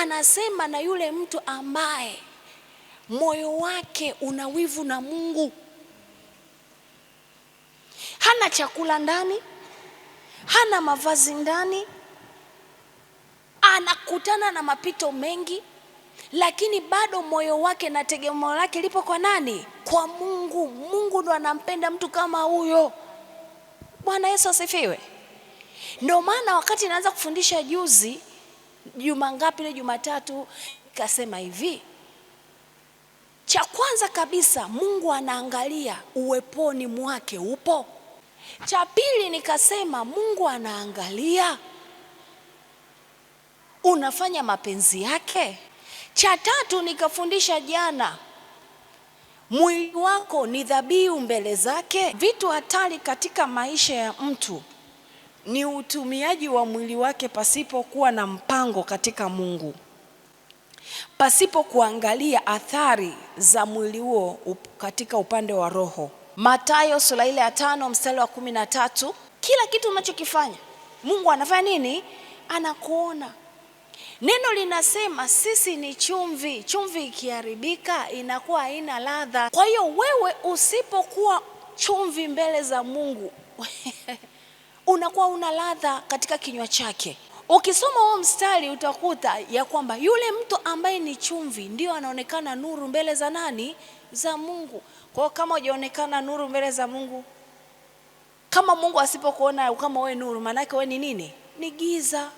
anasema na yule mtu ambaye moyo wake una wivu na Mungu. Hana chakula ndani, hana mavazi ndani, anakutana na mapito mengi, lakini bado moyo wake na tegemeo lake lipo kwa nani? Kwa Mungu. Mungu ndo anampenda mtu kama huyo. Bwana Yesu asifiwe. Ndio maana wakati naanza kufundisha juzi, juma ngapi ile, Jumatatu, nikasema hivi, cha kwanza kabisa Mungu anaangalia uweponi mwake upo. Cha pili nikasema Mungu anaangalia unafanya mapenzi yake. Cha tatu nikafundisha jana, mwili wako ni dhabihu mbele zake. Vitu hatari katika maisha ya mtu ni utumiaji wa mwili wake pasipokuwa na mpango katika Mungu, pasipo kuangalia athari za mwili huo katika upande wa roho. Mathayo sura ile ya 5 mstari wa 13, kila kitu unachokifanya Mungu anafanya nini? Anakuona. Neno linasema sisi ni chumvi. Chumvi ikiharibika inakuwa haina ladha. Kwa hiyo wewe usipokuwa chumvi mbele za Mungu unakuwa una ladha katika kinywa chake. Ukisoma huo mstari utakuta ya kwamba yule mtu ambaye ni chumvi ndio anaonekana nuru mbele za nani? Za Mungu. Kwa hiyo kama hujaonekana nuru mbele za Mungu, kama Mungu asipokuona kama wewe nuru, maana yake wewe ni nini? Ni giza.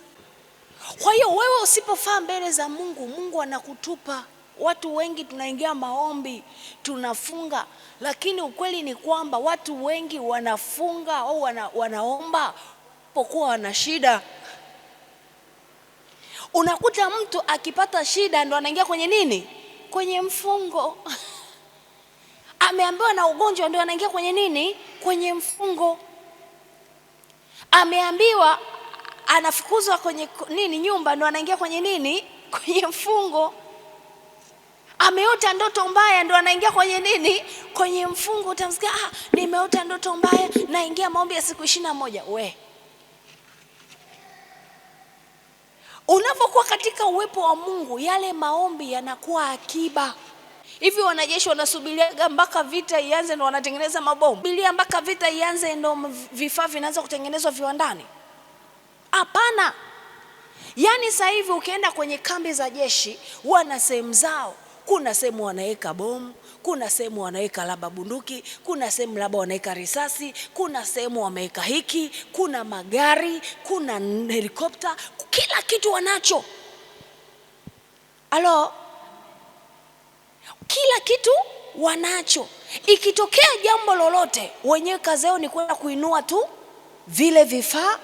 Kwa hiyo wewe usipofaa mbele za Mungu, Mungu anakutupa. Watu wengi tunaingia maombi, tunafunga, lakini ukweli ni kwamba watu wengi wanafunga au wanaomba pokuwa wana shida. Unakuta mtu akipata shida ndo anaingia kwenye nini? Kwenye mfungo. Ameambiwa na ugonjwa ndo anaingia kwenye nini? Kwenye mfungo. Ameambiwa anafukuzwa kwenye nini? Nyumba, ndo anaingia kwenye nini? Kwenye mfungo. Ameota ndoto mbaya ndo anaingia kwenye nini? Kwenye mfungo. Utamsikia, nimeota ndoto mbaya, naingia maombi ya siku 21. We, unapokuwa katika uwepo wa Mungu, yale maombi yanakuwa akiba. Hivi wanajeshi wanasubiria mpaka vita ianze ndo wanatengeneza mabomu? Subiria mpaka vita ianze ndo vifaa vinaanza kutengenezwa viwandani? Hapana. Yaani sasa hivi ukienda kwenye kambi za jeshi, wana sehemu zao. Kuna sehemu wanaweka bomu, kuna sehemu wanaweka labda bunduki, kuna sehemu labda wanaweka risasi, kuna sehemu wameweka hiki, kuna magari, kuna helikopta, kila kitu wanacho. Halo? Kila kitu wanacho. Ikitokea jambo lolote, wenyewe kazi yao ni kwenda kuinua tu vile vifaa,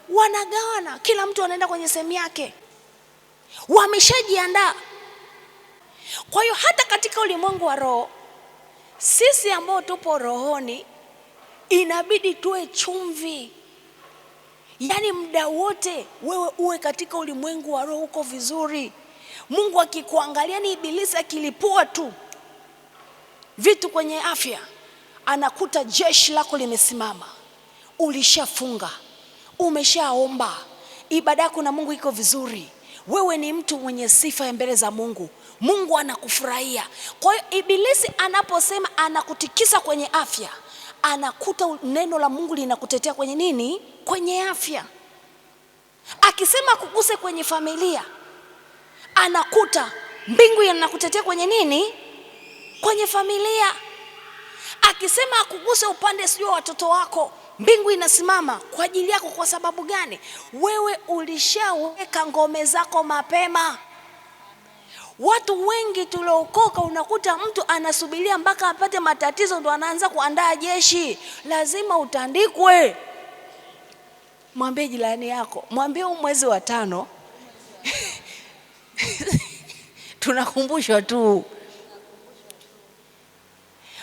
wanagawana, kila mtu anaenda kwenye sehemu yake. Wameshajiandaa. Kwa hiyo hata katika ulimwengu wa roho, sisi ambao tupo rohoni inabidi tuwe chumvi. Yaani muda wote wewe uwe katika ulimwengu wa roho uko vizuri. Mungu akikuangalia, ni ibilisi akilipua tu vitu kwenye afya, anakuta jeshi lako limesimama. Ulishafunga, umeshaomba, ibada yako na Mungu iko vizuri. Wewe ni mtu mwenye sifa mbele za Mungu. Mungu anakufurahia. Kwa hiyo ibilisi anaposema anakutikisa kwenye afya, anakuta neno la Mungu linakutetea kwenye nini? Kwenye afya. Akisema kuguse kwenye familia, anakuta mbingu inakutetea kwenye nini? Kwenye familia. Akisema akuguse upande sio watoto wako, mbingu inasimama kwa ajili yako. Kwa sababu gani? Wewe ulishaweka ngome zako mapema. Watu wengi tuliokoka, unakuta mtu anasubiria mpaka apate matatizo ndo anaanza kuandaa jeshi. Lazima utandikwe. Mwambie jirani yako, mwambie mwezi wa 5 tunakumbushwa tu.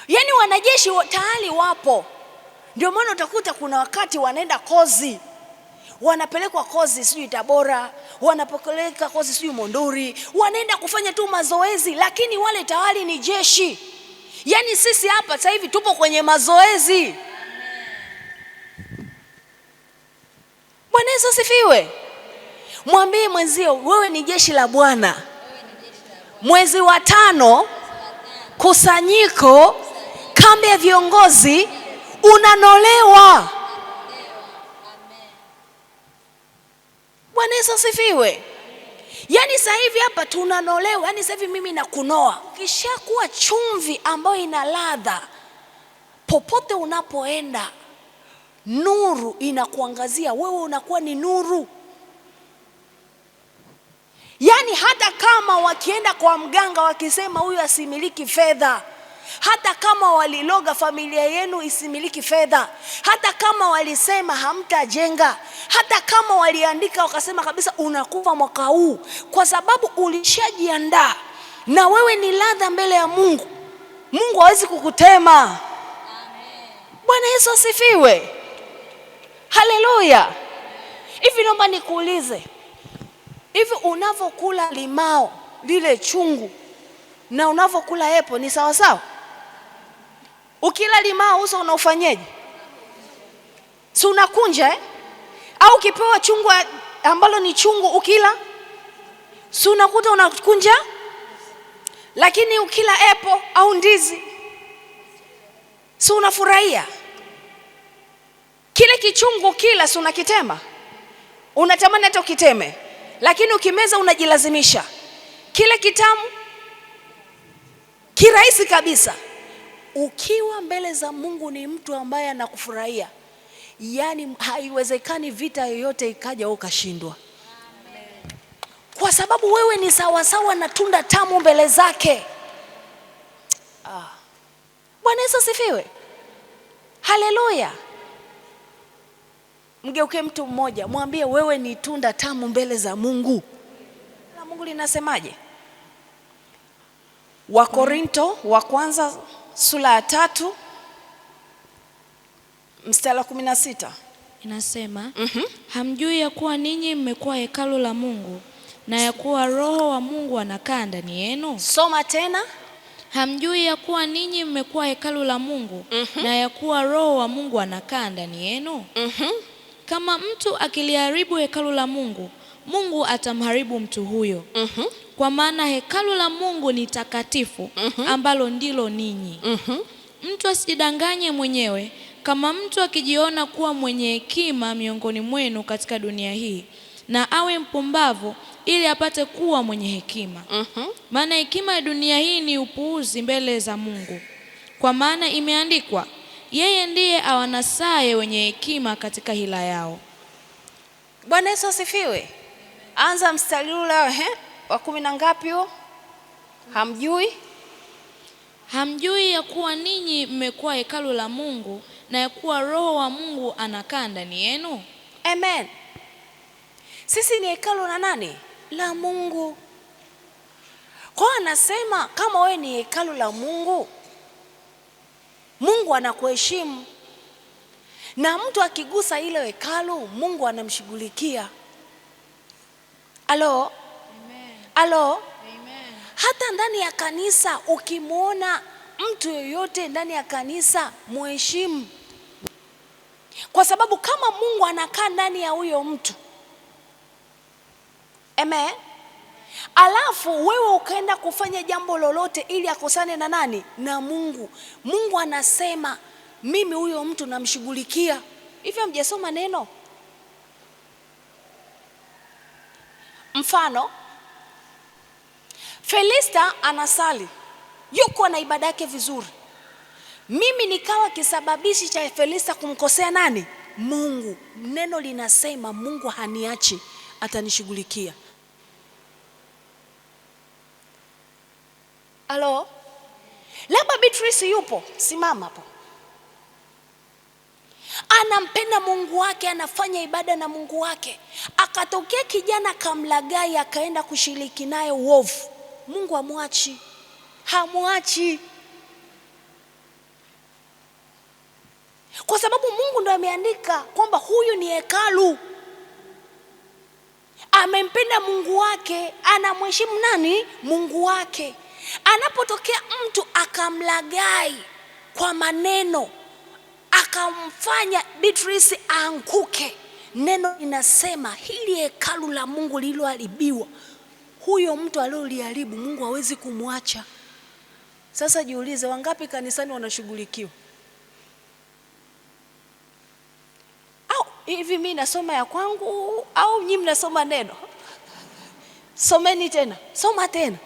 Yaani wanajeshi tayari wapo. Ndio maana utakuta kuna wakati wanaenda kozi, wanapelekwa kozi sijui Tabora, wanapeleka kozi sijui Monduli, wanaenda kufanya tu mazoezi, lakini wale tayari ni jeshi. Yaani sisi hapa sasa hivi tupo kwenye mazoezi. Bwana Yesu asifiwe. Mwambie mwenzio, wewe ni jeshi la Bwana. Mwezi wa 5, kusanyiko, kambi ya viongozi, unanolewa. Bwana Yesu asifiwe. Yaani sasa hivi hapa tunanolewa. Yaani sasa hivi mimi nakunoa. Ukishakuwa chumvi ambayo ina ladha, popote unapoenda nuru inakuangazia, wewe unakuwa ni nuru. Yaani hata kama wakienda kwa mganga wakisema huyu asimiliki fedha, hata kama waliloga familia yenu isimiliki fedha, hata kama walisema hamtajenga, hata kama waliandika wakasema kabisa unakufa mwaka huu, kwa sababu ulishajiandaa na wewe ni ladha mbele ya Mungu. Mungu hawezi kukutema. Amen. Bwana Yesu asifiwe. Haleluya. Hivi naomba nikuulize, hivi unavokula limao lile chungu na unavokula epo ni sawa sawa? Ukila limao uso unaufanyeje? Si unakunja Au ukipewa chungu ambalo ni chungu ukila, si unakuta unakunja? Lakini ukila epo au ndizi, si unafurahia? Kile kichungu kila si unakitema, unatamani hata ukiteme, lakini ukimeza unajilazimisha. Kile kitamu kirahisi kabisa. Ukiwa mbele za Mungu ni mtu ambaye anakufurahia. Yaani haiwezekani vita yoyote ikaja ukashindwa. Kwa sababu wewe ni sawa sawa na tunda tamu mbele zake. Bwana Yesu asifiwe. Haleluya. Mgeuke mtu mmoja, mwambie wewe ni tunda tamu mbele za Mungu. Na Mungu linasemaje? Wakorinto wa kwanza sura ya 3 mstari wa 16 inasema, hamjui ya kuwa ninyi mmekuwa hekalu la Mungu na ya kuwa Roho wa Mungu anakaa ndani yenu? Soma tena. Hamjui ya kuwa ninyi mmekuwa hekalu la Mungu na ya kuwa Roho wa Mungu anakaa ndani yenu? Kama mtu akiliharibu hekalu la Mungu, Mungu atamharibu mtu huyo. Kwa maana hekalu la Mungu ni takatifu, ambalo ndilo ninyi. Mtu asijidanganye mwenyewe. Kama mtu akijiona kuwa mwenye hekima miongoni mwenu katika dunia hii, na awe mpumbavu ili apate kuwa mwenye hekima. Maana hekima ya dunia hii ni upuuzi mbele za Mungu. Kwa maana imeandikwa, yeye ndiye awanasaye wenye hekima katika hila yao. Bwana Yesu asifiwe. Anza mstari ule wa 10 na ngapi huo? Hamjui ya kuwa ninyi mmekuwa hekalu la Mungu na ya kuwa Roho wa Mungu anakaa ndani yenu? Amen. Sisi ni hekalu la nani? La Mungu. Kwa anasema kama wewe ni hekalu la Mungu, Mungu anakuheshimu. Na mtu akigusa ile hekalu, Mungu anamshughulikia. Alo? Amen. Alo? Amen. Hata ndani ya kanisa ukimwona mtu yoyote ndani ya kanisa, muheshimu. Kwa sababu kama Mungu anakaa ndani ya huyo mtu. Amen. Alafu wewe ukaenda kufanya jambo lolote ili akosane na nani? Na Mungu. Mungu anasema mimi huyo mtu namshughulikia. Hivyo mjesoma neno? Mfano, Felista anasali, yuko na ibada yake vizuri. Mimi nikawa kisababishi cha Felista kumkosea nani? Mungu. Neno linasema Mungu haniachi, atanishughulikia. Alo? Labda Beatrice yupo, simama hapo. Anampenda Mungu wake, anafanya ibada na Mungu wake. Akatokea kijana kamlagai, akaenda kushiriki naye uovu. Mungu hamwachi. Hamwachi. Kwa sababu Mungu ndo ameandika kwamba huyu ni hekalu. Amempenda Mungu wake, anamheshimu nani? Mungu wake. Anapotokea mtu akamlagai kwa maneno, akamfanya Beatrice aanguke, neno linasema hili hekalu la Mungu lililoharibiwa, huyo mtu aliyoliharibu Mungu hawezi kumwacha. Sasa jiulize, wangapi kanisani wanashughulikiwa? Au hivi mimi nasoma ya kwangu au nyinyi mnasoma neno? Someni tena, soma tena.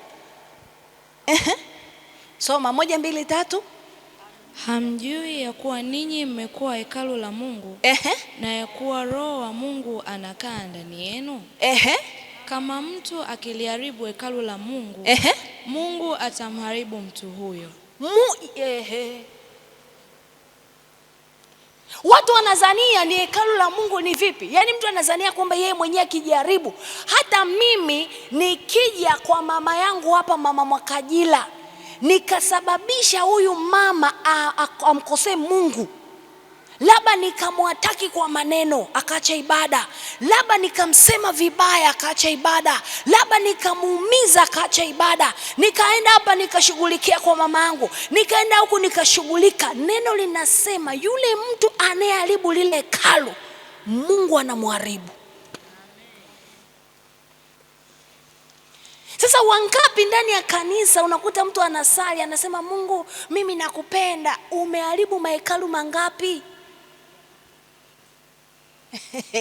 Soma 1, 2, 3. Hamjui ya kuwa ninyi mmekuwa hekalu la Mungu na ya kuwa Roho wa Mungu anakaa ndani yenu? Kama mtu akiliharibu hekalu la Mungu, Mungu atamharibu mtu huyo. Watu wanazania ni hekalu la Mungu ni vipi? Yaani mtu anazania kwamba yeye mwenyewe akijaribu. Hata mimi nikija kwa mama yangu hapa, Mama Mwakajila, nikasababisha huyu mama amkosee Mungu, labda nikamwataki kwa maneno akaacha ibada, labda nikamsema vibaya akaacha ibada, labda nikamuumiza akaacha ibada, nikaenda hapa nikashughulikia kwa mama yangu, nikaenda huku nikashughulika. Neno linasema yule mtu anayeharibu lile hekalu, Mungu anamharibu. Sasa wangapi ndani ya kanisa unakuta mtu anasali anasema Mungu mimi nakupenda, umeharibu mahekalu mangapi?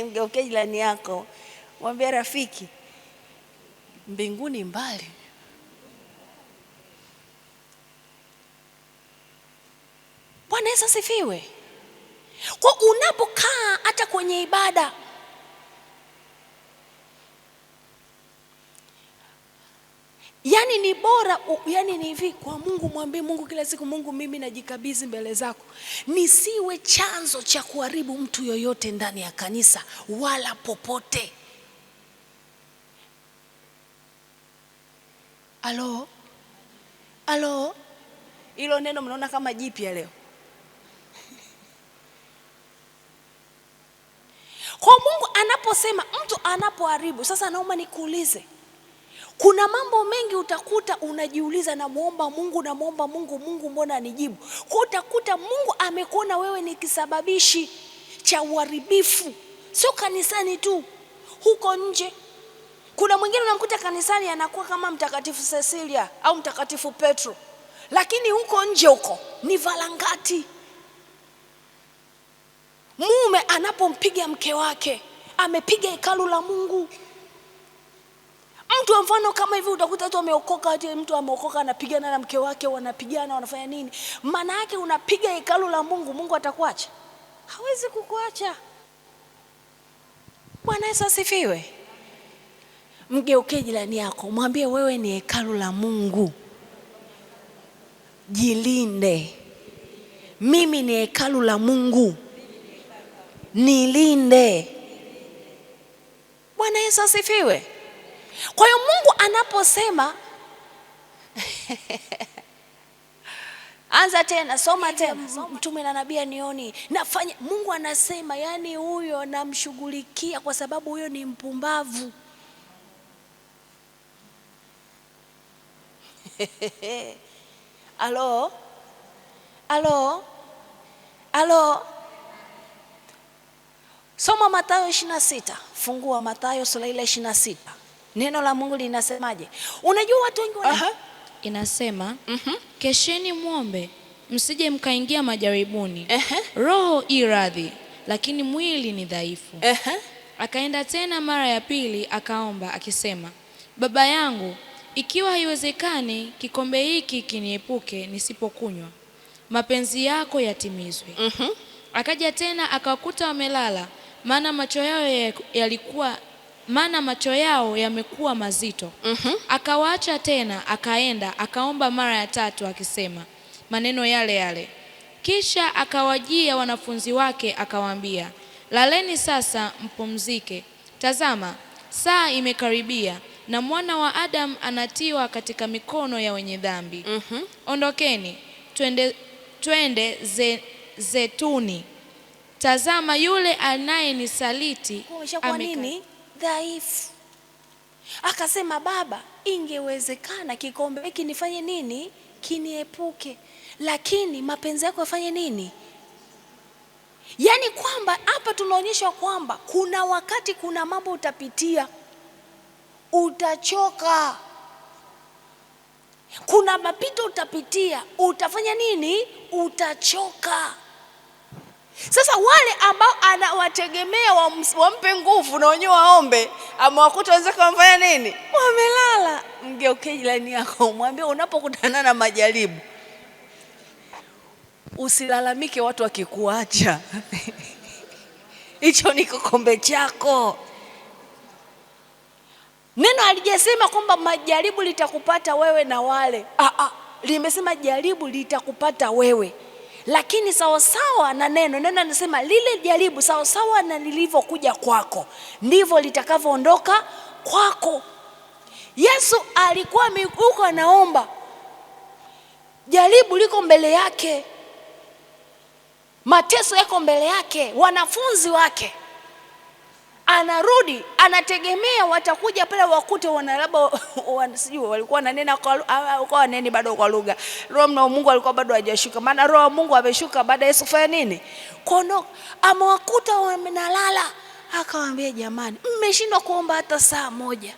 Mgeuke jirani yako, mwambie rafiki, mbinguni mbali. Bwana Yesu asifiwe. Kwa unapokaa hata kwenye ibada, yani ni bora, yani ni hivi, kwa Mungu mwambie Mungu kila siku, Mungu mimi najikabidhi mbele zako, nisiwe chanzo cha kuharibu mtu yoyote ndani ya kanisa wala popote. Alo, hilo neno mnaona kama jipya leo? Kwa Mungu anaposema mtu anapoharibu, sasa naomba nikuulize, kuna mambo mengi utakuta unajiuliza, namuomba Mungu, Mungu mbona anijibu? Kwa utakuta Mungu amekuona wewe ni kisababishi cha uharibifu, sio kanisani tu, huko nje. Kuna mwingine unamkuta kanisani anakuwa kama Mtakatifu Cecilia au Mtakatifu Petro, lakini huko nje huko ni valangati. Mume anapompiga mke wake amepiga hekalu la Mungu. Mtu mfano kama hivi utakuta tu ameokoka, hadi mtu ameokoka anapigana na mke wake, wanapigana wanafanya nini? Maana yake unapiga hekalu la Mungu. Mungu atakuacha? Hawezi kukuacha. Bwana Yesu asifiwe. Mgeuke jirani yako, mwambie wewe ni hekalu la Mungu. Jilinde. Mimi ni hekalu la Mungu, nilinde. Bwana Yesu asifiwe. Kwa hiyo Mungu anaposema anza tena, soma tena, mtume na nabii anioni nafanya, Mungu anasema yani huyo namshughulikia kwa sababu huyo ni mpumbavu. Alo. Soma Mathayo 26. Fungua Mathayo sura ile 26. Neno la Mungu linasemaje? Unajua watu wengi inasema kesheni muombe msije mkaingia majaribuni. Roho i radhi lakini mwili ni dhaifu. Akaenda tena mara ya pili akaomba akisema, Baba yangu, ikiwa haiwezekani kikombe hiki kiniepuke nisipokunywa, mapenzi yako yatimizwe. Akaja tena akawakuta wamelala, maana macho yao yamekuwa mazito. Akawaacha tena akaenda akaomba mara ya tatu akisema maneno yale yale. Kisha akawajia wanafunzi wake akawaambia, laleni sasa mpumzike. Tazama, saa imekaribia na mwana wa Adamu anatiwa katika mikono ya wenye dhambi. Ondokeni, twende Zetuni. Tazama yule anayenisaliti ameshakuwa nini? Dhaifu. Akasema, Baba, ingewezekana kikombe hiki nifanye nini? Kiniepuke, lakini mapenzi yako yafanye nini? Yaani kwamba hapa tunaonyeshwa kwamba kuna wakati, kuna mambo utapitia, utachoka. Kuna mapito utapitia, utafanya nini? Utachoka. Sasa wale ambao anawategemea wampe nguvu na wenyewe waombe, amewakuta wenzake wamfanya nini? Wamelala. Mgeuke jirani yako, mwambie unapokutana na majaribu usilalamike watu wakikuacha. Hicho ni kikombe chako. Neno halijasema kwamba majaribu litakupata wewe na wale. Limesema jaribu litakupata wewe. Lakini sawasawa na neno linasema lile jaribu sawasawa na lilivyokuja kwako ndivyo litakavyoondoka kwako. Yesu alikuwa miguko anaomba, jaribu liko mbele yake, mateso yako mbele yake, wanafunzi wake. Anarudi, anategemea watakuja pale wakute wanalaba sijui walikuwa wananena kwa waneni bado kwa lugha. Roho wa Mungu alikuwa bado hajashuka. Maana Roho wa Mungu ameshuka baada ya Yesu kufanya nini? Kuondoka. Amewakuta wamenalala. Akawaambia, jamani, mmeshindwa kuomba hata saa moja.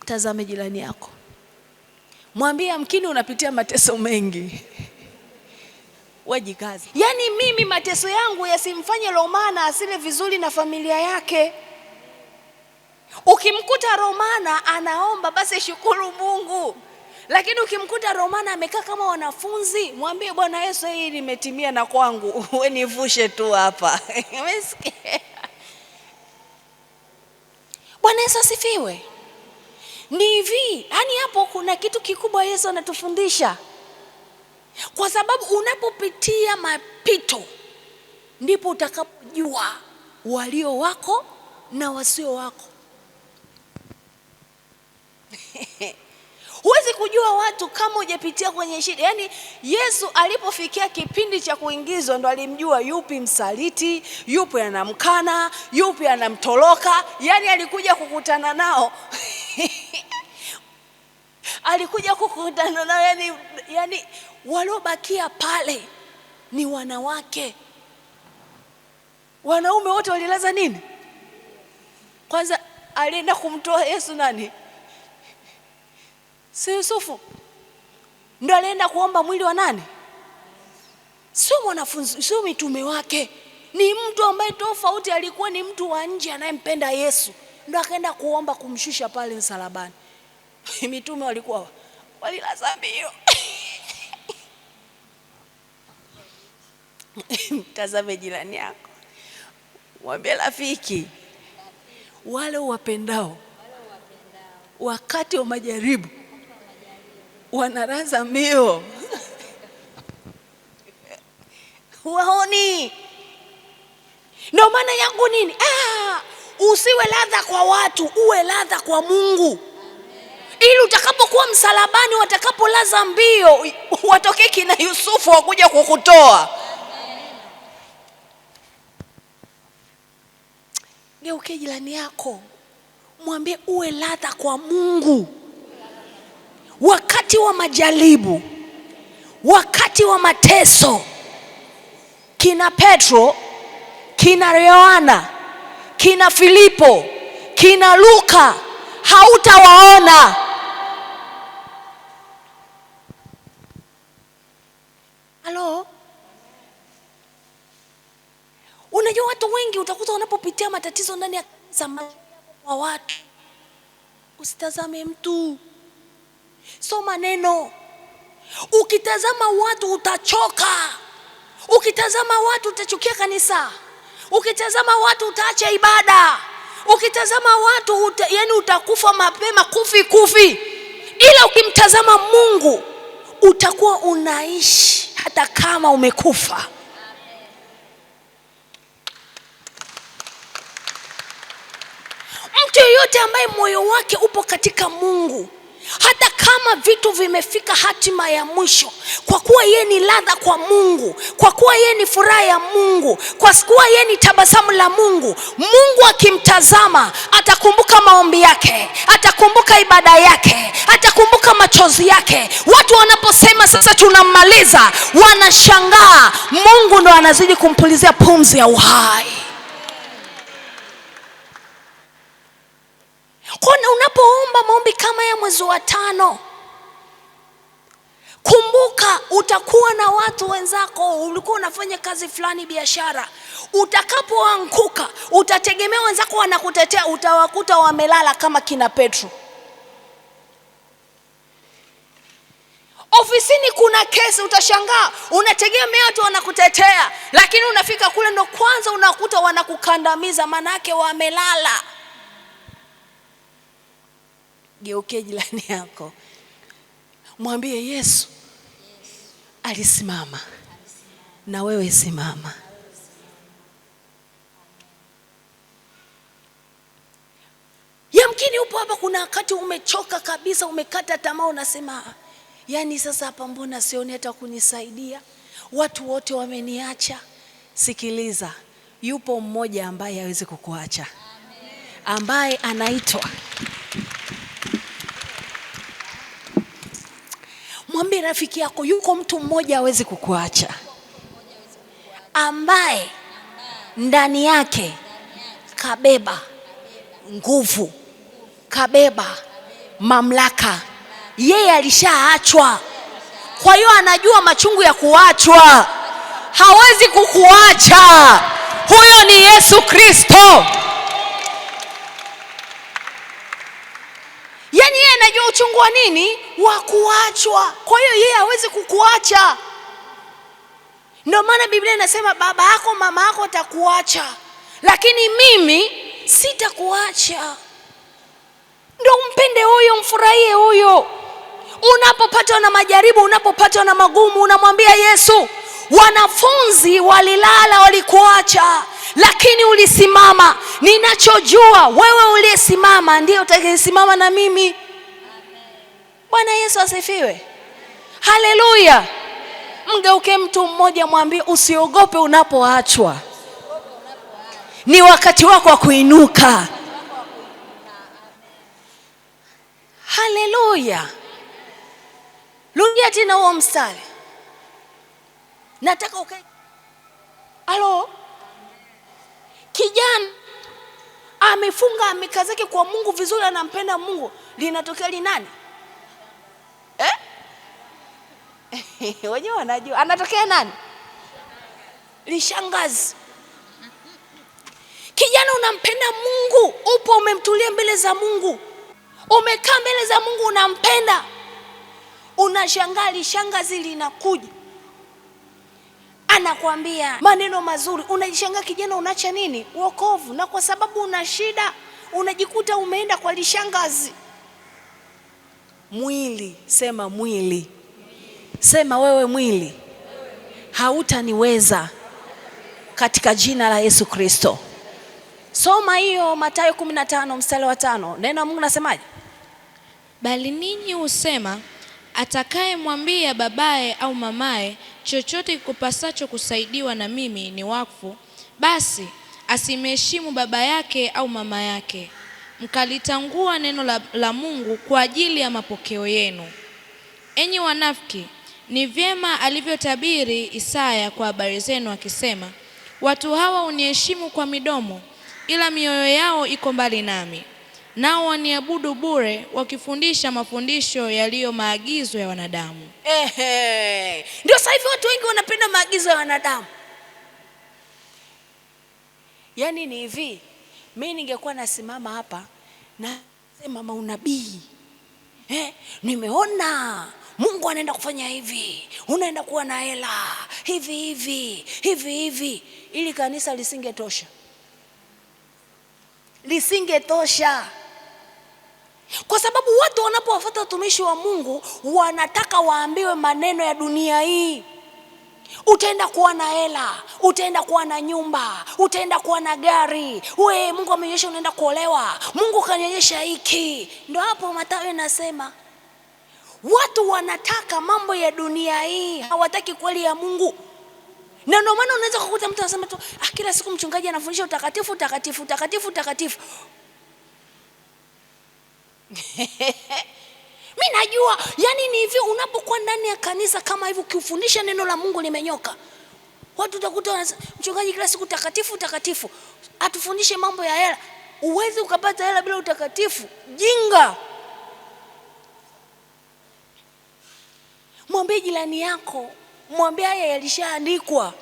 Tazame jirani yako, mwambie amkini unapitia mateso mengi. Wajikazi. Yaani mimi mateso yangu yasimfanye Romana asile vizuri na familia yake. Ukimkuta Romana anaomba, basi shukuru Mungu. Lakini ukimkuta Romana amekaa kama wanafunzi, mwambie Bwana Yesu, hii limetimia na kwangu, wewe nivushe tu hapa. Umesikia? Bwana Yesu asifiwe. Ni hivi, yani hapo kuna kitu kikubwa Yesu anatufundisha. Kwa sababu unapopitia mapito ndipo utakapojua walio wako na wasio wako. Huwezi kujua watu kama hujapitia kwenye shida. Yaani Yesu alipofikia kipindi cha kuingizwa ndo alimjua yupi msaliti, yupi anamkana, yupi anamtoroka. Yaani alikuja kukutana nao. Alikuja kukutana nao, yani waliobakia pale ni wanawake. Wanaume wote walilaza nini? Kwanza alienda kumtoa Yesu nani? Si Yusufu? Ndio alienda kuomba mwili wa nani? Sio mwanafunzi, sio mitume wake. Ni mtu ambaye tofauti, alikuwa ni mtu wa nje anayempenda Yesu. Ndio akaenda kuomba kumshusha pale msalabani. Mitume walikuwa walilaza mbio. Tazame jirani yako, mwambie rafiki, wale wapendao wakati wa majaribu wanalaza mbio. Waoni? Ndio maana yangu nini? Usiwe ladha kwa watu, uwe ladha kwa Mungu. Ili utakapokuwa msalabani, watakapolaza mbio, watokee kina Yusufu wakuja kukutoa. Geuke jirani yako, mwambie uwe ladha kwa Mungu. Wakati wa majaribu, wakati wa mateso, kina Petro, kina Yohana, kina Filipo, kina Luka hautawaona. Halo? Unajua watu wengi utakuta wanapopitia matatizo ndani ya kanisa kwa watu. Usitazame mtu, soma neno. Ukitazama watu utachoka. Ukitazama watu utachukia kanisa. Ukitazama watu utaacha ibada. Ukitazama watu yani utakufa mapema, kufi. Ila ukimtazama Mungu utakuwa unaishi hata kama umekufa. Mtu yeyote ambaye moyo wake upo katika Mungu, hata kama kama vitu vimefika hatima ya mwisho, kwa kuwa yeye ni ladha kwa Mungu, kwa kuwa yeye ni furaha ya Mungu, kwa kuwa yeye ni tabasamu la Mungu, Mungu akimtazama atakumbuka maombi yake, atakumbuka ibada yake, atakumbuka machozi yake. Watu wanaposema sasa tunammaliza, wanashangaa Mungu ndo anazidi kumpulizia pumzi ya uhai. Kwa unapoomba maombi kama ya mwezi wa 5, kumbuka utakuwa na watu wenzako, ulikuwa unafanya kazi fulani, biashara, utakapoanguka utategemea wenzako wanakutetea, utawakuta wamelala kama kina Petro. Ofisini kuna kesi, utashangaa unategemea watu wanakutetea, lakini unafika kule ndo kwanza unakuta wanakukandamiza, manake wamelala. Geuke jirani yako, mwambie Yesu alisimama, na wewe simama. Yamkini upo hapa, kuna wakati umechoka kabisa, umekata tamaa, unasema yani sasa hapa mbona sioni hata kunisaidia, watu wote wameniacha. Sikiliza, yupo mmoja ambaye hawezi kukuacha, ambaye anaitwa, mwambie rafiki yako, yuko mtu mmoja hawezi kukuacha, ambaye ndani yake kabeba nguvu, kabeba mamlaka. Yeye alishaachwa, kwa hiyo anajua machungu ya kuachwa. Hawezi kukuacha. Huyo ni Yesu Kristo. Yaani yeye anajua uchungu wa nini? Wa kuachwa. Kwa hiyo yeye hawezi kukuacha. Ndio maana Biblia inasema baba yako mama yako atakuacha, lakini mimi sitakuacha. Ndio mpende huyo, mfurahie huyo. Unapopatwa na majaribu, unapopatwa na magumu, unamwambia Yesu, wanafunzi walilala, walikuacha, lakini ulisimama. Ninachojua wewe uliyesimama ndiye utakayesimama na mimi. Bwana Yesu asifiwe. Haleluya. Mgeuke mtu mmoja, mwambie usiogope unapoachwa. Ni wakati wako wa kuinuka. Haleluya. Rudia tena huo mstari. Nataka ukae. Halo. Kijana amefunga, amekazake kwa Mungu vizuri, anampenda Mungu. Linatokea linani? Wenyewe wanajua. Anatokea nani? Lishangazi. Kijana unampenda Mungu, upo umemtulia mbele za Mungu, umekaa mbele za Mungu, unampenda. Unashangaa lishangazi linakuja, anakuambia maneno mazuri. Unajishangaa kijana, unaacha nini? Wokovu. Na kwa sababu una shida, unajikuta umeenda kwa lishangazi. Mwili, sema mwili. Sema wewe mwili, hautaniweza katika jina la Yesu Kristo. Soma hiyo Mathayo 15 mstari wa 5. Neno la Mungu nasemaje? Bali ninyi husema, atakaye mwambia babaye au mamaye, chochote kikupasacho kusaidiwa na mimi ni wakfu, basi asimheshimu baba yake au mama yake. Mkalitangua neno la Mungu kwa ajili ya mapokeo yenu. Enyi wanafiki, ni vyema alivyotabiri Isaya kwa habari zenu akisema, watu hawa huniheshimu kwa midomo, ila mioyo yao iko mbali nami. Nao waniabudu bure, wakifundisha mafundisho yaliyo maagizo ya wanadamu. Ndio sasa hivi watu wengi wanapenda maagizo ya wanadamu. Yaani ni hivi, mimi ningekuwa nasimama hapa na sema maunabii, nimeona Mungu anaenda kufanya hivi, unaenda kuwa na hela hivi hivi hivi hivi, ili kanisa lisingetosha. Lisingetosha. Kwa sababu watu wanapowafuata watumishi wa Mungu wanataka waambiwe maneno ya dunia hii. Utaenda kuwa na hela, utaenda kuwa na nyumba, utaenda kuwa na gari. Mungu amenyesha unaenda kuolewa, Mungu kanyonyesha hiki. Ndio hapo Mathayo inasema Watu wanataka mambo ya dunia hii, hawataki kweli ya Mungu. Na ndio maana unaweza kukuta mtu anasema tu kila siku mchungaji anafundisha utakatifu, utakatifu, utakatifu, utakatifu. Mimi najua, yani ni hivi, unapokuwa ndani ya kanisa kama hivi ukifundisha neno la Mungu limenyoka, watu utakuta mchungaji kila siku utakatifu, utakatifu, atufundishe mambo ya hela. Uwezi ukapata hela bila utakatifu, jinga. Mwambie jirani yako, mwambie haya yalishaandikwa.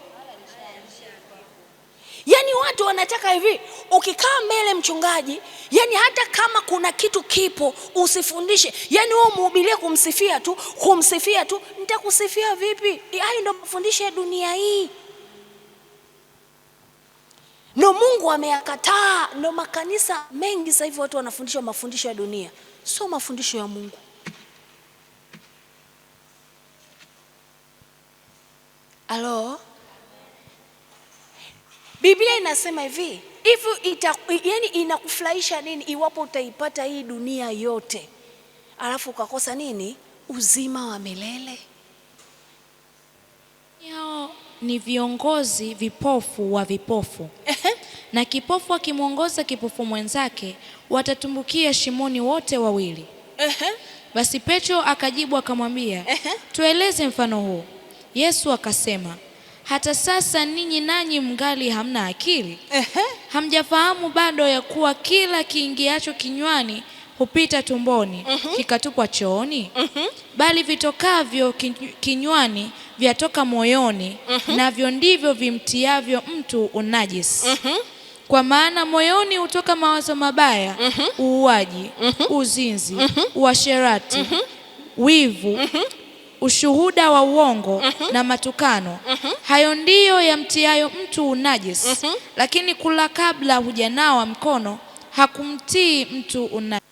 Yani watu wanataka hivi, ukikaa mbele mchungaji, yani hata kama kuna kitu kipo usifundishe. Yani wewe mhubirie kumsifia tu, kumsifia tu. Nitakusifia vipi? Hayo ndio mafundisho ya dunia hii. No, Mungu ameyakataa. No, makanisa mengi sasa hivi watu wanafundisha mafundisho ya dunia, sio mafundisho ya Mungu. Halo? Biblia inasema hivi, yani inakufurahisha nini iwapo utaipata hii dunia yote alafu ukakosa nini? Uzima wa milele. Hao ni viongozi vipofu wa vipofu. Na kipofu akimwongoza kipofu mwenzake, watatumbukia shimoni wote wawili. Basi Petro akajibu akamwambia, tueleze mfano huu. Yesu akasema, hata sasa ninyi nanyi mngali hamna akili? Hamjafahamu bado ya kuwa kila kiingiacho kinywani hupita tumboni kikatupwa chooni? Bali vitokavyo kinywani vyatoka moyoni, navyo ndivyo vimtiavyo mtu unajisi. Kwa maana moyoni hutoka mawazo mabaya, uuaji, uzinzi, uasherati, wivu, ushuhuda wa uongo na matukano. Hayo ndiyo yamtiayo mtu unajisi. Lakini kula kabla hujanawa mkono hakumtii mtu unajisi.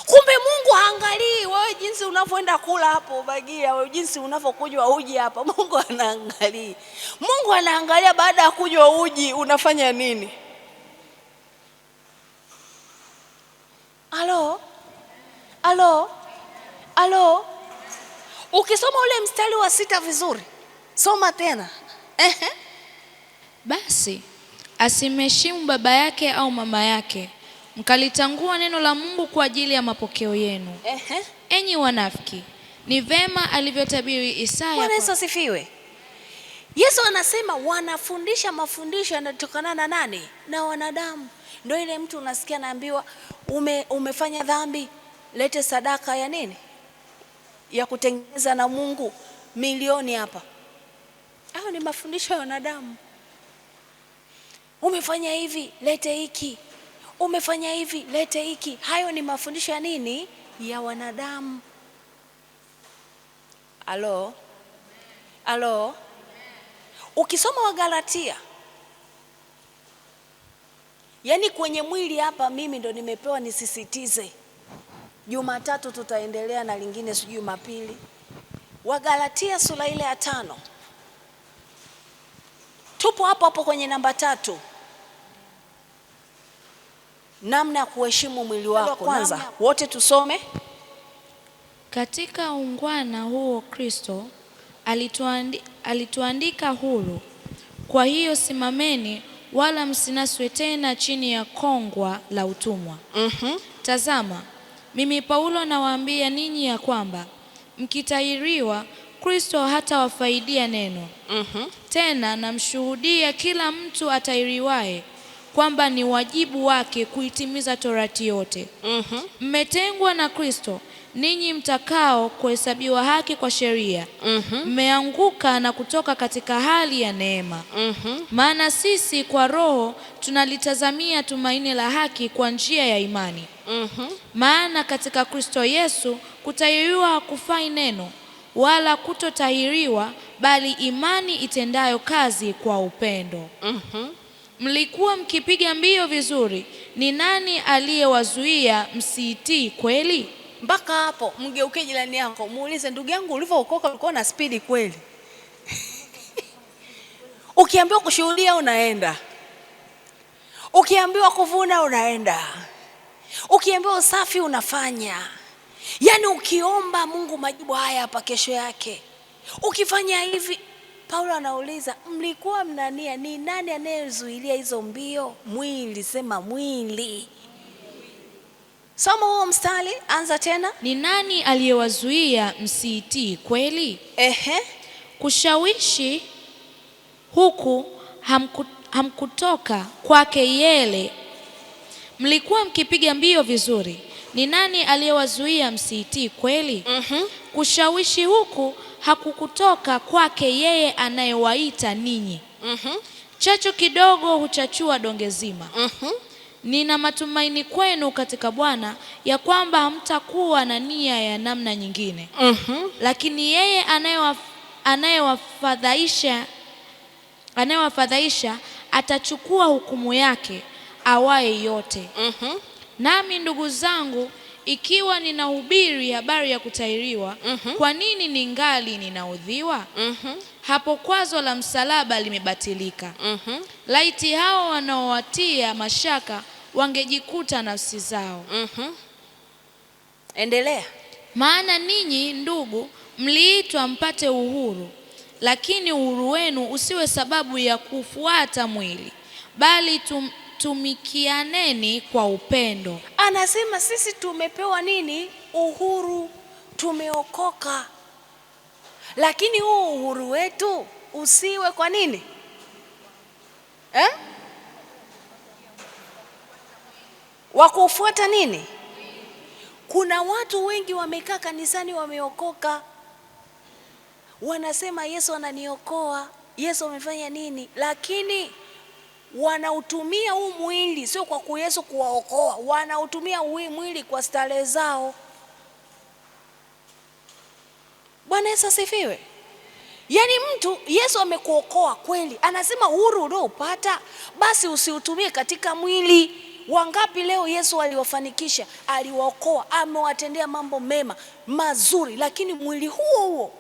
Kumbe Mungu haangalii wewe jinsi unavyoenda kula hapo bagia, wewe jinsi unavyokunywa uji hapa. Mungu anaangalia. Mungu anaangalia baada ya kunywa uji unafanya nini. Halo? Halo? Halo? Ukisoma ule mstari wa 6 vizuri, soma tena. Basi asimheshimu baba yake au mama yake, mkalitangua neno la Mungu kwa ajili ya mapokeo yenu. Enyi wanafiki, ni vema alivyotabiri Isaya. Bwana Yesu asifiwe. Yesu anasema wanafundisha mafundisho yanatokana na nani? Na wanadamu. Ndio ile mtu unasikia naambiwa umefanya dhambi, lete sadaka ya nini? Ya kutengeneza na Mungu milioni hapa. Hao ni mafundisho ya wanadamu. Umefanya hivi, lete hiki. Umefanya hivi, lete hiki. Hayo ni mafundisho ya nini? Ya wanadamu. Halo? Halo? Ukisoma Wagalatia, yani kwenye mwili hapa mimi ndo nimepewa nisisitize. Jumatatu tutaendelea na lingine sijui Jumapili. Wagalatia sura ile ya 5. Tupo hapo hapo kwenye namba 3. Namna ya kuheshimu mwili wako. Kwanza wote tusome. Katika ungwana huo Kristo alituandika huru. Kwa hiyo simameni, wala msinaswe tena chini ya kongwa la utumwa. Tazama, mimi Paulo nawaambia ninyi ya kwamba mkitahiriwa Kristo hata wafaidia neno. Tena namshuhudia kila mtu atahiriwaye kwamba ni wajibu wake kuitimiza torati yote. Mmetengwa na Kristo, ninyi mtakao kuhesabiwa haki kwa sheria. Mmeanguka na kutoka katika hali ya neema. Maana sisi kwa roho tunalitazamia tumaini la haki kwa njia ya imani. Maana katika Kristo Yesu kutahiriwa hakufai neno, wala kutotahiriwa, bali imani itendayo kazi kwa upendo. Mlikuwa mkipiga mbio vizuri, ni nani aliyewazuia msiitii kweli? Mpaka hapo mgeuke jirani yako, muulize, ndugu yangu, ulivyookoka ulikuwa na spidi kweli? Ukiambiwa kushuhudia unaenda. Ukiambiwa kuvuna unaenda. Ukiambiwa usafi unafanya. Yaani ukiomba Mungu majibu haya hapa kesho yake. Ukifanya hivi, Paulo anauliza mlikuwa mnania, ni nani anayezuilia hizo mbio? Mwili, sema mwili. Soma huo mstari, anza tena. Ni nani aliyewazuia msiitii kweli? Kushawishi huku hamkutoka kwake yeye. Mlikuwa mkipiga mbio vizuri. Ni nani aliyewazuia msiitii kweli? Kushawishi huku hakukutoka kwake yeye anayewaita ninyi. Chachu kidogo huchachua donge zima. Nina matumaini kwenu katika Bwana ya kwamba hamtakuwa na nia ya namna nyingine. Lakini yeye anayewafadhaisha atachukua hukumu yake awaye yote. Nami ndugu zangu, ikiwa ninahubiri habari ya kutahiriwa, kwa nini ningali ninaudhiwa? Hapo kwazo la msalaba limebatilika. Laiti hao wanaowatia mashaka wangejikuta nafsi zao. Endelea. Maana ninyi ndugu mliitwa mpate uhuru, lakini uhuru wenu usiwe sababu ya kufuata mwili, bali tumikianeni kwa upendo. Anasema sisi tumepewa nini? Uhuru, tumeokoka. Lakini huo uhuru wetu usiwe kwa nini? Wa kufuata nini? Kuna watu wengi wamekaa kanisani wameokoka. Wanasema Yesu ananiokoa, Yesu amefanya nini? Lakini wanautumia huu mwili sio kwa Yesu kuwaokoa, wanautumia huu mwili kwa starehe zao. Bwana Yesu asifiwe. Yaani mtu, Yesu amekuokoa kweli, anasema uhuru uliopata basi usiutumie katika mwili. Wangapi leo Yesu aliwafanikisha, aliwaokoa, amewatendea mambo mema mazuri, lakini mwili huo huo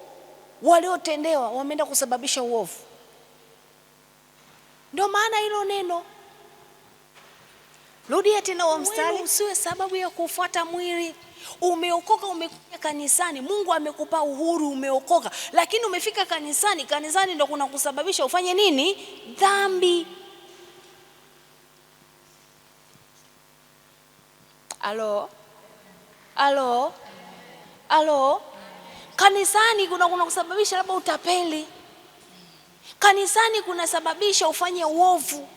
waliotendewa wameenda kusababisha uovu. Ndio maana hilo neno, rudia tena wa mstari, usiwe sababu ya kufuata mwili. Umeokoka, umekuja kanisani, Mungu amekupa uhuru, umeokoka, lakini umefika kanisani ndio kuna kusababisha ufanye nini? Dhambi. Alo. Kanisani kuna kusababisha labda utapeli. Kanisani kunasababisha ufanye uovu.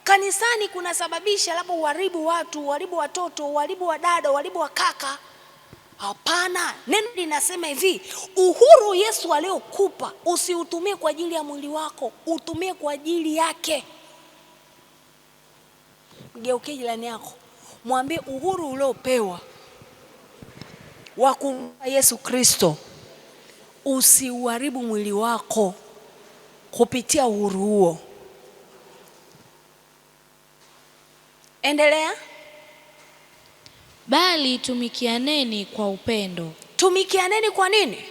Kanisani kunasababisha labda uharibu watu, uharibu watoto, uharibu wa dada, uharibu wa kaka. Hapana, neno linasema hivi, uhuru Yesu aliokupa usiutumie kwa ajili ya mwili wako, utumie kwa ajili yake. Mgeukie jirani yako, mwambie uhuru uliopewa wa kumpa Yesu Kristo usiuharibu mwili wako kupitia uhuru huo. Endelea. Bali tumikianeni kwa upendo. Tumikianeni kwa nini?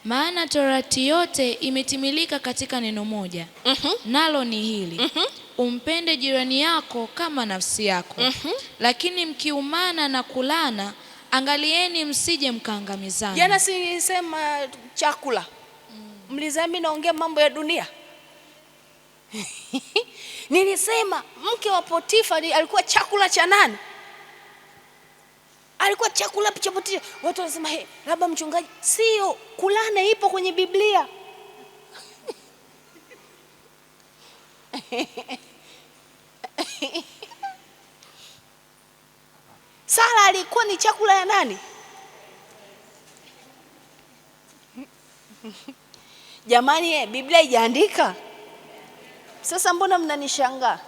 Maana torati yote imetimilika katika neno moja. Nalo ni hili. Umpende jirani yako kama nafsi yako. Lakini mkiumana na kulana, angalieni msije mkaangamizana. Jana sisema chakula. Mlizami naongea mambo ya dunia. Nilisema mke wa Potifa alikuwa chakula cha nani? Alikuwa chakula cha Potifa. Watu wanasema labda mchungaji, sio, kulana ipo kwenye Biblia. Sara alikuwa ni chakula ya nani? Jamani, Biblia haijaandika. Sasa mbona mnanishangaa?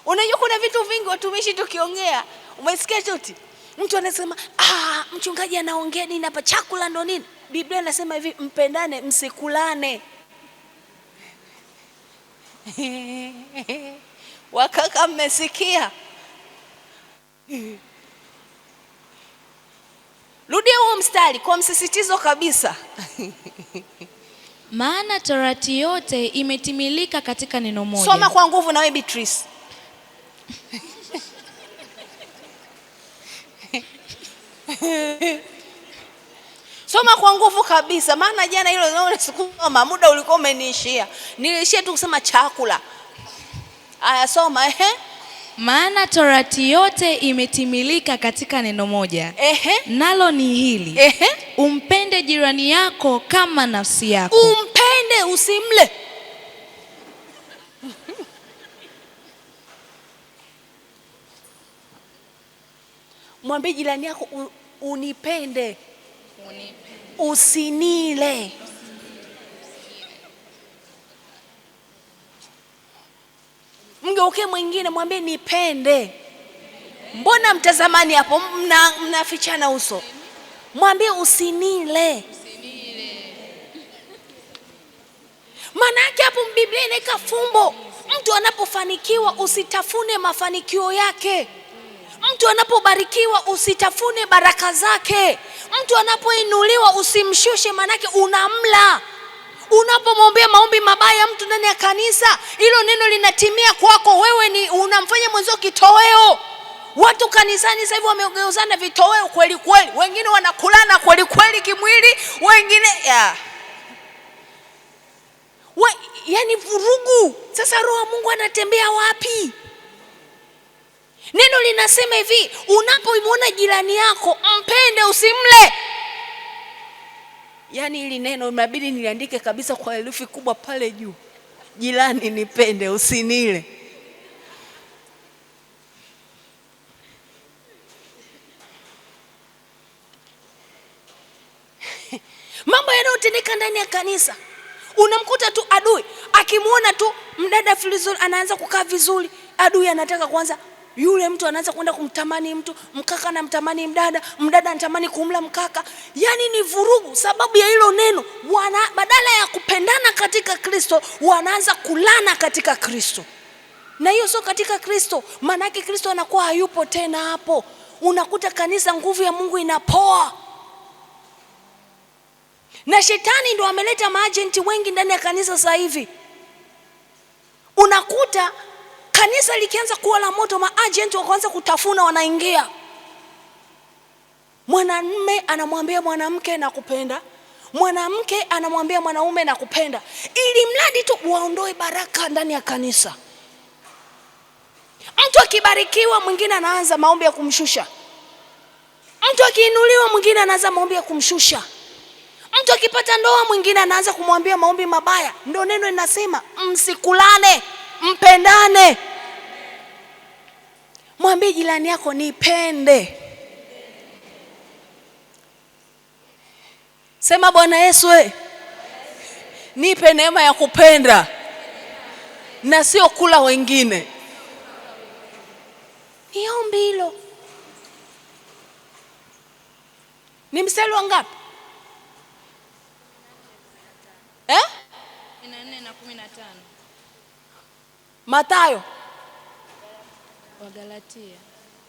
Unajua kuna vitu vingi watumishi tukiongea, umesikia chuti? Mtu anasema, mchungaji anaongea nini hapa, chakula ndo nini? Biblia inasema hivi, mpendane msikulane. Wakaka mmesikia? Rudia huo mstari kwa msisitizo kabisa. Maana torati yote imetimilika katika neno moja. Soma kwa nguvu na wewe Beatrice. Soma kwa nguvu kabisa, maana jana hilo naona sikusoma, muda ulikuwa umeniishia. Niliishia tu kusema chakula. Aya, soma. Maana torati yote imetimilika katika neno moja. Nalo ni hili. Umpende jirani yako kama nafsi yako. Umpende, usimle. Mwambie jirani yako unipende. Usinile. Mgeuke mwingine mwambie nipende. Mbona mtazamani hapo mnafichana uso? Mwambie usinile. Maana yake hapo Biblia inaweka fumbo. Mtu anapofanikiwa usitafune mafanikio yake. Mtu anapobarikiwa usitafune baraka zake. Mtu anapoinuliwa usimshushe, manake unamla. Unapomwombea maombi mabaya mtu ndani ya kanisa, hilo neno linatimia kwako. Wewe unamfanya mwenzio kitoweo. Watu kanisani sasa hivi wamegeuzana vitoweo kweli kweli. Wengine wanakulana kweli kweli kimwili, wengine yani vurugu. Sasa roho wa Mungu anatembea wapi? Neno linasema hivi, unapomwona jirani yako mpende, usimle. Yani hili neno inabidi niliandike kabisa kwa herufi kubwa pale juu. Jirani nipende, usinile. Mambo yanayotendeka ndani ya kanisa. Unamkuta tu adui akimwona tu mdada vizuri anaanza kukaa vizuri, adui anataka kwanza yule mtu anaanza kwenda kumtamani mtu, mkaka anamtamani mdada, mdada anatamani kumla mkaka. Yani ni vurugu sababu ya hilo neno. Badala ya kupendana katika Kristo, wanaanza kulana katika Kristo. Na hiyo sio katika Kristo. Maana yake Kristo anakuwa hayupo tena hapo. Unakuta kanisa nguvu ya Mungu inapoa. Na shetani ndo ameleta maagenti wengi ndani ya kanisa sasa hivi. Unakuta kanisa likianza kuwa la moto, maagenti wakaanza kutafuna, wanaingia. Mwanamume anamwambia mwanamke nakupenda, mwanamke anamwambia mwanaume nakupenda, ili mradi tu waondoe baraka ndani ya kanisa. Mtu akibarikiwa mwingine anaanza maombi ya kumshusha. Mtu akiinuliwa mwingine anaanza maombi ya kumshusha. Mtu akipata ndoa mwingine anaanza kumwambia maombi mabaya. Ndio neno linasema msikulane, mpendane. Mwambie jirani yako nipende. Sema Bwana Yesu, nipe neema ya kupenda na sio kula wengine. Ni ombi hilo. Ni mstari wa ngapi? 4 na 15. Mathayo.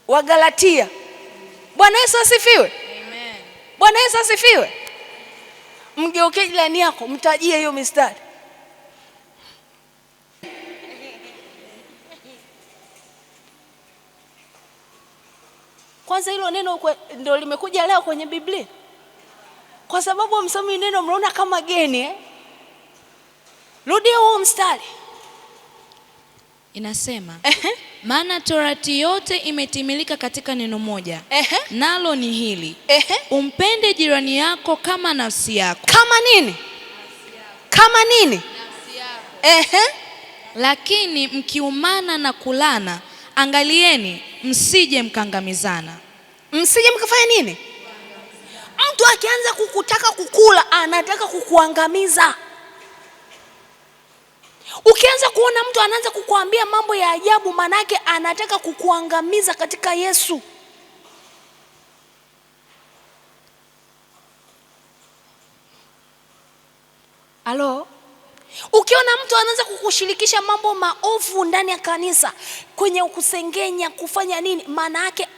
Wagalatia. Bwana Yesu asifiwe. Amen. Bwana Yesu asifiwe. Mgeuke jirani yako, mtajie hiyo mistari. Kwanza hilo neno ndio limekuja leo kwenye Biblia. Kwa sababu msomi neno mnaona kama geni. Rudia huo mstari. Inasema maana torati yote imetimilika katika neno moja. Nalo ni hili. Umpende jirani yako kama nafsi yako. Kama nini? Kama nini? Nafsi yako. Lakini mkiumana na kulana, angalieni msije mkangamizana. Msije mkafanya nini? Mtu akianza kukutaka kukula, anataka kukuangamiza. Ukianza kuona mtu anaanza kukuambia mambo ya ajabu, manake anataka kukuangamiza katika Yesu. Halo? Ukiona mtu anaanza kukushirikisha mambo maovu ndani ya kanisa, kwenye kusengenya, kufanya nini, maana yake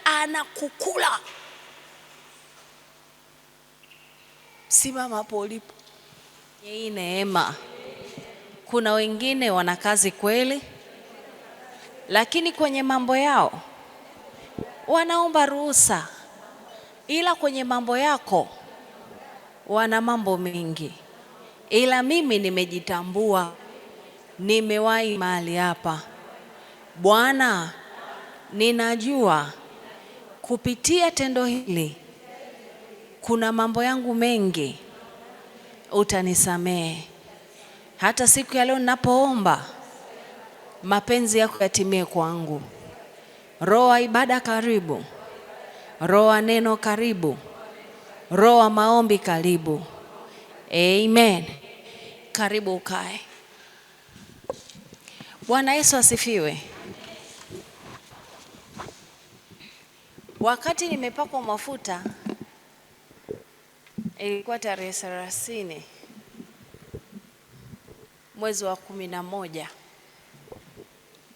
Hii neema. Kuna wengine wana kazi kweli, lakini kwenye mambo yao wanaomba ruhusa, ila kwenye mambo yako wana mambo mengi. Ila mimi nimejitambua, nimewahi mahali hapa. Bwana, ninajua kupitia tendo hili kuna mambo yangu mengi, utanisamehe. Hata siku ya leo ninapoomba, mapenzi yako yatimie kwangu. Roho wa ibada karibu, roho wa neno karibu, roho wa maombi karibu. Amen. Karibu ukae. Bwana Yesu asifiwe. Wakati nimepakwa mafuta ilikuwa tarehe 30 mwezi wa 11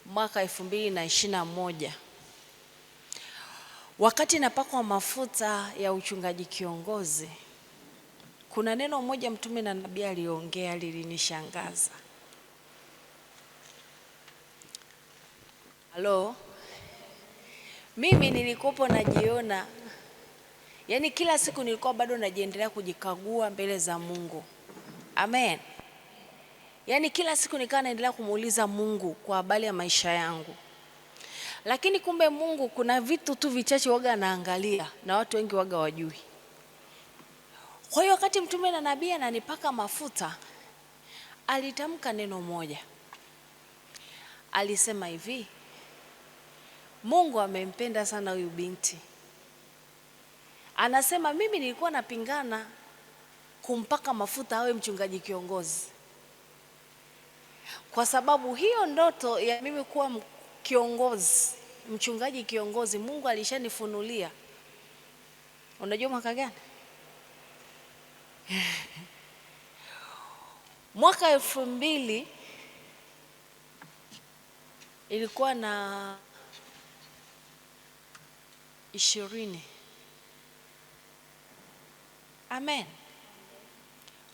mwaka 2021. Wakati napakwa mafuta ya uchungaji kiongozi, kuna neno moja mtume na nabii aliongea lilinishangaza. Halo, mimi nilikuwa najiona, yani kila siku nilikuwa bado najiendelea kujikagua mbele za Mungu. Amen. Yani kila siku nikawa naendelea kumuuliza Mungu kwa habari ya maisha yangu. Lakini kumbe Mungu kuna vitu tu vichache waga anaangalia na watu wengi waga wajui. Kwa hiyo wakati mtume na nabii ananipaka mafuta, alitamka neno moja. Alisema hivi, Mungu amempenda sana huyu binti. Anasema mimi nilikuwa napingana kumpaka mafuta awe mchungaji kiongozi, kwa sababu hiyo ndoto ya mimi kuwa kiongozi, mchungaji kiongozi, Mungu alishanifunulia. Unajua mwaka gani? Mwaka 2000 ilikuwa na 20. Amen.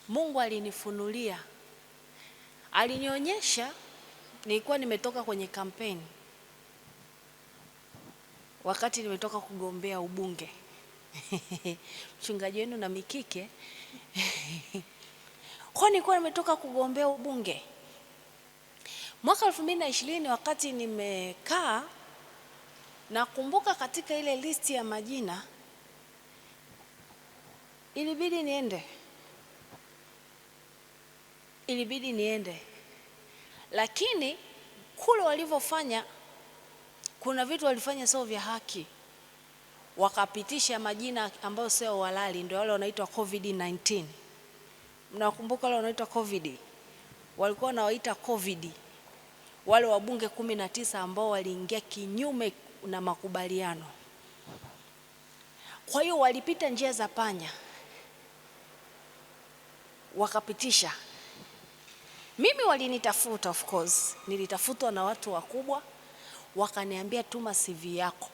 Mungu alinifunulia, alinionyesha. Nilikuwa nimetoka kwenye kampeni, wakati nimetoka kugombea ubunge. Mchungaji wenu na mikike. Kwa nilikuwa nimetoka kugombea ubunge mwaka 2020. Wakati nimekaa, nakumbuka katika ile listi ya majina ilibidi niende, lakini kule walivyofanya, kuna vitu walifanya sio vya haki, wakapitisha majina ambayo sio halali. Ndio wale wanaitwa COVID-19. Mnakumbuka wale wanaitwa COVID? Walikuwa wanawaita COVID wale wabunge 19 ambao waliingia kinyume na makubaliano. Kwa hiyo walipita njia za panya, wakapitisha. Mimi walinitafuta, of course nilitafutwa na watu wakubwa, wakaniambia tuma CV yako.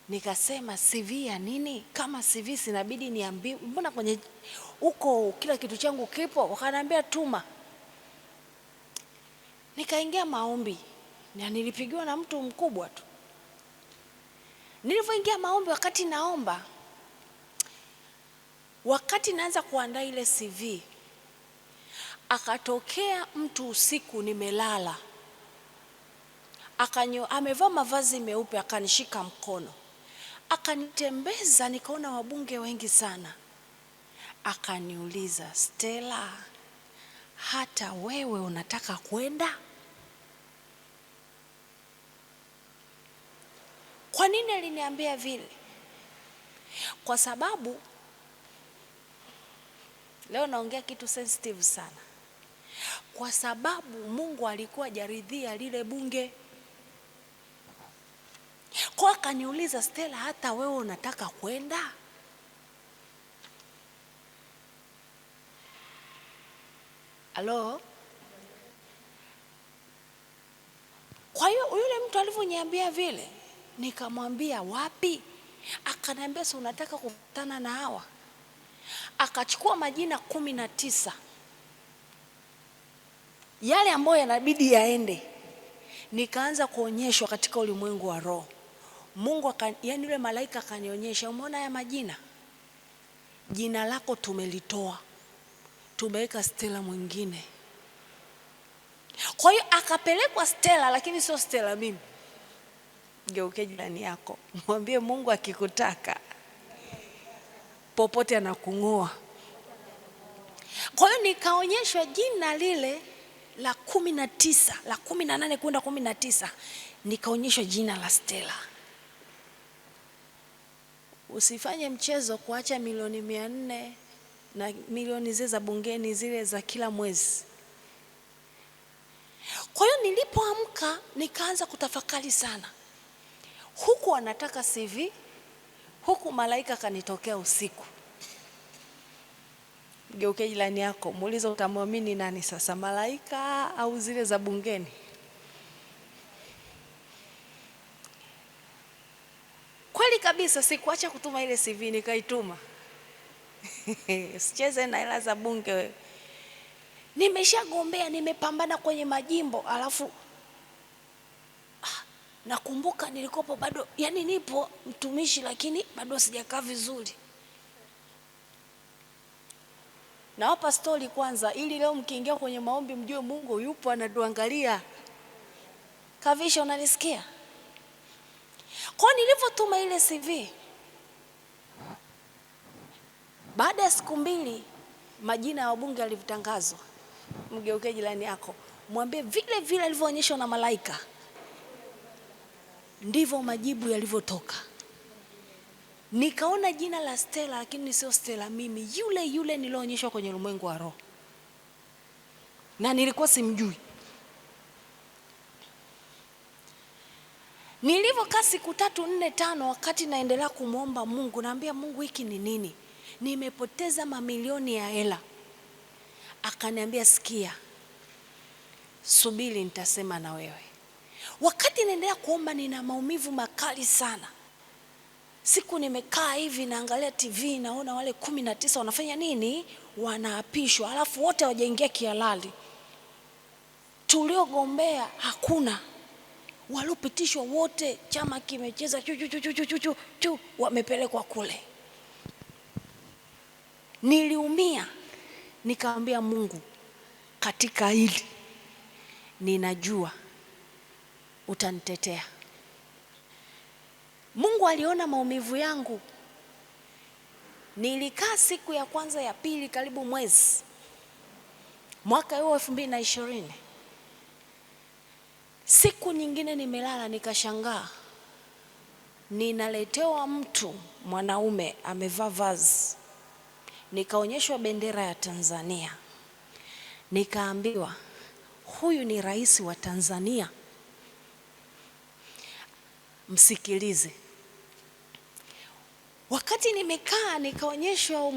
Nikasema CV ya nini? Kama CV sinabidi niambie, mbona kwenye huko kila kitu changu kipo? Wakaniambia tuma. Nikaingia maombi, na nilipigiwa na mtu mkubwa tu. Nilivyoingia maombi, wakati naomba, wakati naanza kuandaa ile CV, akatokea mtu usiku nimelala, amevaa mavazi meupe, akanishika mkono, akanitembeza, nikaona wabunge wengi sana. Akaniuliza, Stella, hata wewe unataka kwenda? Kwa nini aliniambia vile? Kwa sababu leo naongea kitu sensitive sana. Kwa sababu Mungu alikuwa hajaridhia lile bunge. Kwa akaniuliza, Stella, hata wewe unataka kwenda? Halo? Kwa hiyo yule mtu alivyoniambia vile, nikamwambia wapi? Akaniambia, si unataka kukutana na hawa? akachukua majina 19 yale ambayo yanabidi yaende. Nikaanza kuonyeshwa katika ulimwengu wa roho. Mungu yani yule malaika akanionyesha, umeona haya majina? Jina lako tumelitoa, tumeweka Stella mwingine. Kwa hiyo akapelekwa Stella, lakini sio Stella mimi. Geuke jirani yako, mwambie Mungu akikutaka popote anakung'oa. Kwa hiyo nikaonyeshwa jina lile la 19, la 18 kwenda 19, nikaonyeshwa jina la Stella. Usifanye mchezo kuacha milioni 400 na milioni zile za bungeni zile za kila mwezi. Kwa hiyo nilipoamka nikaanza kutafakari sana. Huku anataka CV, huku malaika kanitokea usiku. Geuke jirani yako, muulize utamwamini nani sasa, malaika au zile za bungeni? Kweli kabisa sikuacha kutuma ile CV, nikaituma. Sicheze na hela za bunge wewe. Nimeshagombea, nimepambana kwenye majimbo, alafu nakumbuka nilikopo bado, yani nipo mtumishi lakini bado sijakaa vizuri. Nawapa story kwanza ili leo mkiingia kwenye maombi mjue Mungu yupo anatuangalia. Kavisha, unanisikia? Kwa nilivyotuma ile CV, baada ya siku 2 majina ya wabunge yalitangazwa. Mgeuke jirani yako, mwambie vile vile alivyoonyeshwa na malaika ndivyo majibu yalivyotoka. Nikaona jina la Stella, lakini sio Stella mimi, yule nilionyeshwa kwenye ulimwengu wa roho, na nilikuwa simjui. Nilivyokaa siku 3, 4, 5, wakati naendelea kumwomba Mungu, naambia Mungu hiki ni nini? Nimepoteza mamilioni ya hela. Akaniambia sikia, subiri nitasema na wewe. Wakati naendelea kuomba nina maumivu makali sana. Siku nimekaa hivi naangalia TV, naona wale 19 wanafanya nini? Wanaapishwa, alafu wote hawajaingia kihalali. Tuliogombea hakuna. Waliopitishwa wote chama kimecheza chu wamepelekwa kule. Niliumia, nikamwambia Mungu, katika hili ninajua utanitetea. Mungu aliona maumivu yangu. Nilikaa siku ya kwanza ya pili karibu mwezi, mwaka huo 2020. Siku nyingine nimelala nikashangaa, ninaletewa mtu mwanaume amevaa vazi. Nikaonyeshwa bendera ya Tanzania. Nikaambiwa huyu ni rais wa Tanzania. Msikilize. Wakati nimekaa nikaonyeshwa